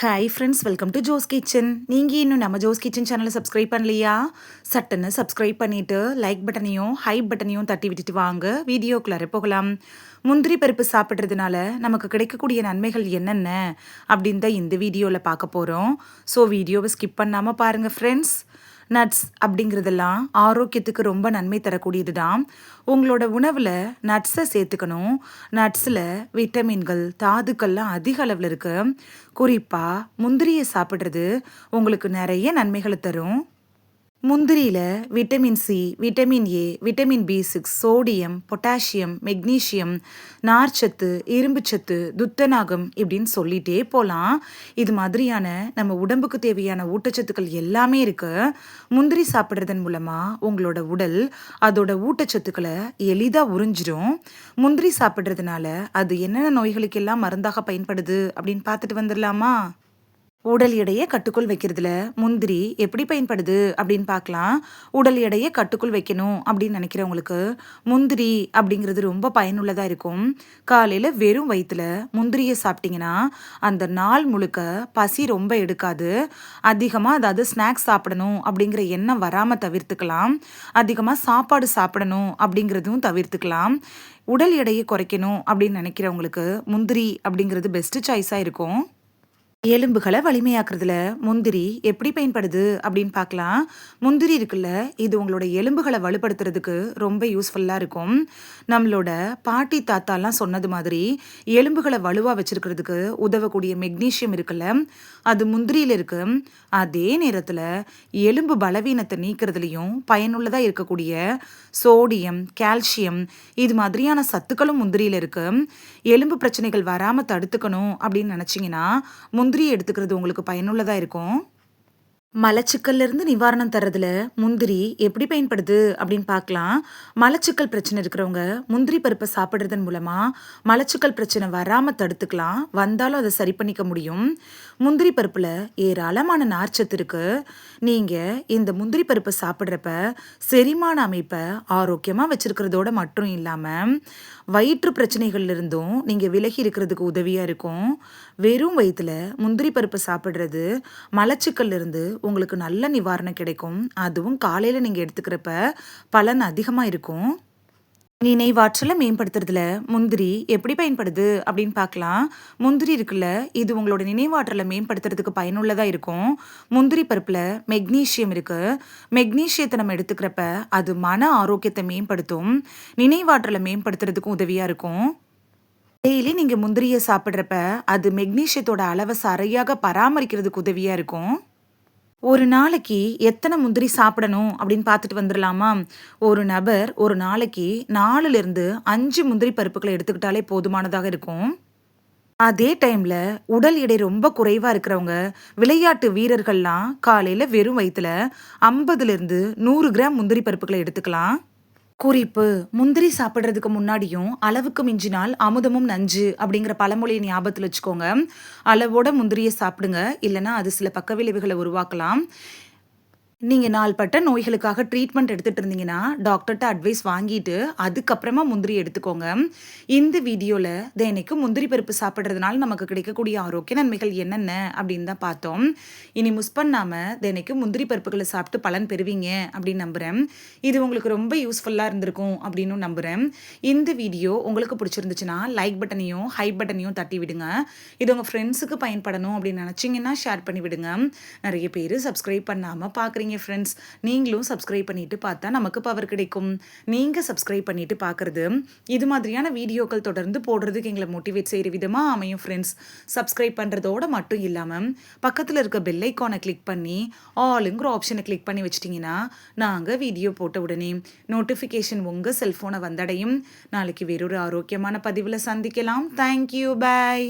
Hi friends, welcome to Jo's kitchen. நீங்கள் இன்னும் நம்ம ஜோஸ் கிச்சன் சேனலை சப்ஸ்கிரைப் பண்ணலையா? சட்டுன்னு சப்ஸ்கிரைப் பண்ணிவிட்டு லைக் பட்டனையும் ஹைப் பட்டனையும் தட்டி விட்டுட்டு வாங்க வீடியோக்குள்ளார போகலாம். முந்திரி பருப்பு சாப்பிட்றதுனால நமக்கு கிடைக்கக்கூடிய நன்மைகள் என்னென்ன அப்படின்னு தான் இந்த வீடியோவில் பார்க்க போகிறோம். ஸோ வீடியோவை ஸ்கிப் பண்ணாமல் பாருங்கள் ஃப்ரெண்ட்ஸ். நட்ஸ் அப்படிங்கிறதெல்லாம் ஆரோக்கியத்துக்கு ரொம்ப நன்மை தரக்கூடியது தான். உங்களோட உணவில் நட்ஸை சேர்த்துக்கணும். நட்ஸில் விட்டமின்கள் தாதுக்கள்லாம் அதிக அளவில் இருக்குது. குறிப்பாக முந்திரியை சாப்பிட்றது உங்களுக்கு நிறைய நன்மைகளை தரும். முந்திரியில் vitamin C, vitamin A, vitamin B6, sodium, potassium, magnesium, நார்ச்சத்து, இரும்புச்சத்து, துத்தநாகம் இப்படின்னு சொல்லிகிட்டே போகலாம். இது மாதிரியான நம்ம உடம்புக்கு தேவையான ஊட்டச்சத்துக்கள் எல்லாமே இருக்குது. முந்திரி சாப்பிட்றதன் மூலமாக உங்களோட உடல் அதோட ஊட்டச்சத்துக்களை எளிதாக உறிஞ்சிரும். முந்திரி சாப்பிட்றதுனால அது என்னென்ன நோய்களுக்கெல்லாம் மருந்தாக பயன்படுது அப்படின்னு பார்த்துட்டு வந்துடலாமா? உடல் எடையை கட்டுக்குள் வைக்கிறதுல முந்திரி எப்படி பயன்படுது அப்படின்னு பார்க்கலாம். உடல் எடையை கட்டுக்குள் வைக்கணும் அப்படின்னு நினைக்கிறவங்களுக்கு முந்திரி அப்படிங்கிறது ரொம்ப பயனுள்ளதாக இருக்கும். காலையில் வெறும் வயிற்றுல முந்திரியை சாப்பிட்டிங்கன்னா அந்த நாள் முழுக்க பசி ரொம்ப எடுக்காது. அதிகமாக அதாவது ஸ்நாக்ஸ் சாப்பிடணும் அப்படிங்கிற எண்ணம் வராமல் தவிர்த்துக்கலாம். அதிகமாக சாப்பாடு சாப்பிடணும் அப்படிங்கிறதும் தவிர்த்துக்கலாம். உடல் எடையை குறைக்கணும் அப்படின்னு நினைக்கிறவங்களுக்கு முந்திரி அப்படிங்கிறது பெஸ்ட்டு சாய்ஸாக இருக்கும். எலும்புகளை வலிமையாக்குறதுல முந்திரி எப்படி பயன்படுது அப்படின்னு பார்க்கலாம். முந்திரி இருக்குல்ல, இது உங்களோட எலும்புகளை வலுப்படுத்துறதுக்கு ரொம்ப யூஸ்ஃபுல்லாக இருக்கும். நம்மளோட பாட்டி தாத்தாலாம் சொன்னது மாதிரி எலும்புகளை வலுவாக வச்சிருக்கிறதுக்கு உதவக்கூடிய மெக்னீஷியம் இருக்குல்ல, அது முந்திரியில் இருக்கு. அதே நேரத்தில் எலும்பு பலவீனத்தை நீக்கிறதுலையும் பயனுள்ளதாக இருக்கக்கூடிய சோடியம், கால்சியம் இது மாதிரியான சத்துக்களும் முந்திரியில் இருக்கு. எலும்பு பிரச்சனைகள் வராமல் தடுத்துக்கணும் அப்படின்னு நினச்சிங்கன்னா முந்திரி எடுத்துக்கிறது உங்களுக்கு பயனுள்ளதாக இருக்கும். மலச்சிக்கல்ல இருந்து நிவாரணம் தர்றதுல முந்திரி எப்படி பயன்படுது அப்படின்னு பார்க்கலாம். மலச்சிக்கல் பிரச்சனை இருக்கிறவங்க முந்திரி பருப்பை சாப்பிட்றதன் மூலமா மலச்சிக்கல் பிரச்சனை வராமல் தடுத்துக்கலாம். வந்தாலும் அதை சரி பண்ணிக்க முடியும். முந்திரி பருப்புல ஏராளமான நார்ச்சத்து இருக்கு. நீங்க இந்த முந்திரி பருப்பை சாப்பிட்றப்ப செரிமான அமைப்பை ஆரோக்கியமாக வச்சிருக்கிறதோட மட்டும் இல்லாமல் வயிற்று பிரச்சனைகள்ல இருந்தும் நீங்க விலகி இருக்கிறதுக்கு உதவியா இருக்கும். வெறும் வயிற்றுல முந்திரி பருப்பை சாப்பிட்றது மலச்சிக்கல்ல இருந்து உங்களுக்கு நல்ல நிவாரணம் கிடைக்கும். அதுவும் காலையில் நீங்கள் எடுத்துக்கிறப்ப பலன் அதிகமாக இருக்கும். நினைவாற்றலை மேம்படுத்துறதுல முந்திரி எப்படி பயன்படுது அப்படின்னு பார்க்கலாம். முந்திரி இருக்குல்ல, இது உங்களோட நினைவாற்றலை மேம்படுத்துறதுக்கு பயனுள்ளதாக இருக்கும். முந்திரி பருப்பில் மெக்னீஷியம் இருக்குது. மெக்னீஷியத்தை நம்ம எடுத்துக்கிறப்ப அது மன ஆரோக்கியத்தை மேம்படுத்தும். நினைவாற்றலை மேம்படுத்துறதுக்கும் உதவியாக இருக்கும். டெய்லி நீங்கள் முந்திரியை சாப்பிட்றப்ப அது மெக்னீஷியத்தோட அளவை சரியாக பராமரிக்கிறதுக்கு உதவியாக இருக்கும். ஒரு நாளைக்கு எத்தனை முந்திரி சாப்பிடணும் அப்படின்னு பார்த்துட்டு வந்துடலாமா? ஒரு நபர் ஒரு நாளைக்கு 4லிருந்து 5 முந்திரி பருப்புகளை எடுத்துக்கிட்டாலே போதுமானதாக இருக்கும். அதே டைமில் உடல் எடை ரொம்ப குறைவாக இருக்கிறவங்க, விளையாட்டு வீரர்கள்லாம் காலையில் வெறும் வயிற்றுல 50லிருந்து 100 கிராம் முந்திரி பருப்புகளை எடுத்துக்கலாம். குறிப்பு: முந்திரி சாப்பிட்றதுக்கு முன்னாடியும் அளவுக்கு மிஞ்சினால் அமுதமும் நஞ்சு அப்படிங்கிற பழமொழியை ஞாபகத்தில் வச்சுக்கோங்க. அளவோட முந்திரியை சாப்பிடுங்க, இல்லைன்னா அது சில பக்க விளைவுகளை உருவாக்கலாம். நீங்கள் நாள்பட்ட நோய்களுக்காக ட்ரீட்மெண்ட் எடுத்துகிட்டு இருந்தீங்கன்னா டாக்டர்கிட்ட அட்வைஸ் வாங்கிட்டு அதுக்கப்புறமா முந்திரி எடுத்துக்கோங்க. இந்த வீடியோவில் தினைக்கு முந்திரி பருப்பு சாப்பிட்றதுனால நமக்கு கிடைக்கக்கூடிய ஆரோக்கிய நன்மைகள் என்னென்ன அப்படின்னு தான் பார்த்தோம். இனி மிஸ் பண்ணாமல் தினைக்கு முந்திரி பருப்புகளை சாப்பிட்டு பலன் பெறுவீங்க அப்படின்னு நம்புகிறேன். இது உங்களுக்கு ரொம்ப யூஸ்ஃபுல்லாக இருந்திருக்கும் அப்படின்னு நம்புகிறேன். இந்த வீடியோ உங்களுக்கு பிடிச்சிருந்துச்சுன்னா லைக் பட்டனையும் ஹைப் பட்டனையும் தட்டி விடுங்க. இது உங்கள் ஃப்ரெண்ட்ஸுக்கு பயன்படணும் அப்படின்னு நினச்சிங்கன்னா ஷேர் பண்ணி விடுங்க. நிறைய பேர் சப்ஸ்கிரைப் பண்ணாமல் பார்க்குறீங்க ஃப்ரெண்ட்ஸ். நீங்களும் சப்ஸ்கிரைப் பண்ணிட்டு பார்த்தா நமக்கு பவர் கிடைக்கும். நீங்கள் சப்ஸ்கிரைப் பண்ணிட்டு பார்க்குறது இது மாதிரியான வீடியோக்கள் தொடர்ந்து போடுறதுக்கு எங்களை மோட்டிவேட் செய்கிற விதமாக அமையும் ஃப்ரெண்ட்ஸ். சப்ஸ்கிரைப் பண்ணுறதோடு மட்டும் இல்லாமல் பக்கத்தில் இருக்க பெல் ஐக்கானை கிளிக் பண்ணி ஆளுங்கிற ஆப்ஷனை கிளிக் பண்ணி வச்சிட்டிங்கன்னா நாங்கள் வீடியோ போட்ட உடனே நோட்டிஃபிகேஷன் உங்கள் செல்ஃபோனை வந்தடையும். நாளைக்கு வேறொரு ஆரோக்கியமான பதிவில் சந்திக்கலாம். தேங்க்யூ, பாய்.